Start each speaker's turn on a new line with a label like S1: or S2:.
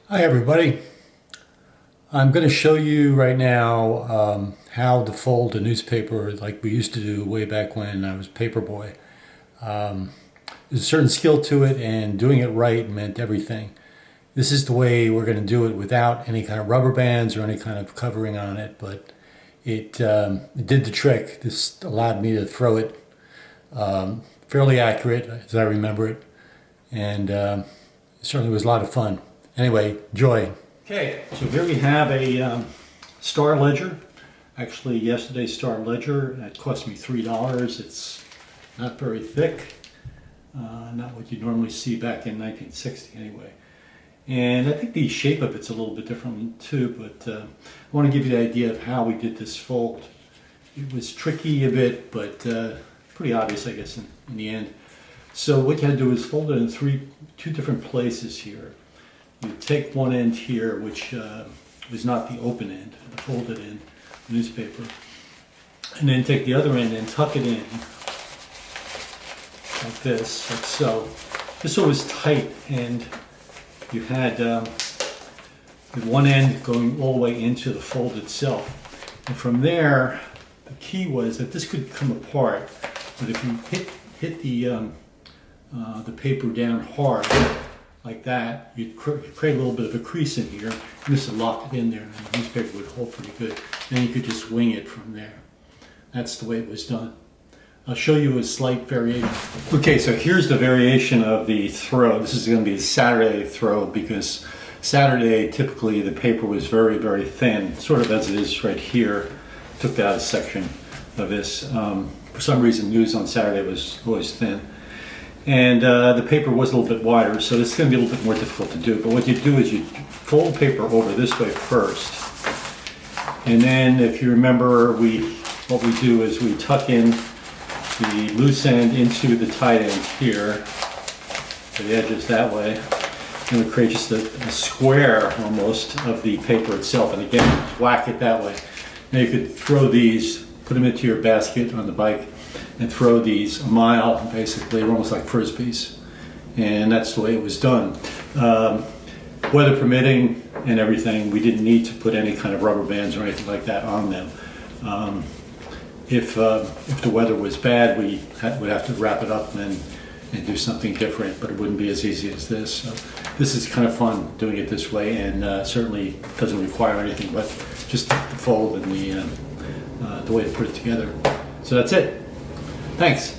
S1: Hi everybody. I'm going to show you right now how to fold a newspaper like we used to do way back when I was paper boy. There's a certain skill to it, and doing it right meant everything. This is the way we're going to do it without any kind of rubber bands or any kind of covering on it, but it did the trick. This allowed me to throw it fairly accurate as I remember it, and it certainly was a lot of fun. Anyway, joy. Okay, so here we have a Star Ledger. Actually, yesterday's Star Ledger, it cost me $3. It's not very thick, not what you normally see back in 1960 anyway. And I think the shape of it's a little bit different too, but I want to give you the idea of how we did this fold. It was tricky a bit, but pretty obvious, I guess, in the end. So what you had to do is fold it in two different places here. You take one end here, which is not the open end, the folded end, newspaper, and then take the other end and tuck it in like this, like so. Just so it was tight, and you had one end going all the way into the fold itself. And from there, the key was that this could come apart, but if you hit the paper down hard, like that, you'd create a little bit of a crease in here, and this would lock it in there, and the newspaper would hold pretty good. Then you could just wing it from there. That's the way it was done. I'll show you a slight variation. Okay, so here's the variation of the throw. This is going to be a Saturday throw, because Saturday, typically the paper was very, very thin, sort of as it is right here. Took out a section of this. For some reason, news on Saturday was always thin. And the paper was a little bit wider, so this is going to be a little bit more difficult to do. But what you do is you fold paper over this way first. And then, if you remember, what we do is we tuck in the loose end into the tight end here, the edges that way. And we create just a square, almost, of the paper itself. And again, whack it that way. Now you could throw these, put them into your basket on the bike, and throw these a mile, basically, almost like frisbees. And that's the way it was done. Weather permitting and everything, we didn't need to put any kind of rubber bands or anything like that on them. If the weather was bad, we would have to wrap it up and do something different, but it wouldn't be as easy as this. So this is kind of fun doing it this way, and certainly doesn't require anything but just the fold and the way to put it together. So that's it. Thanks.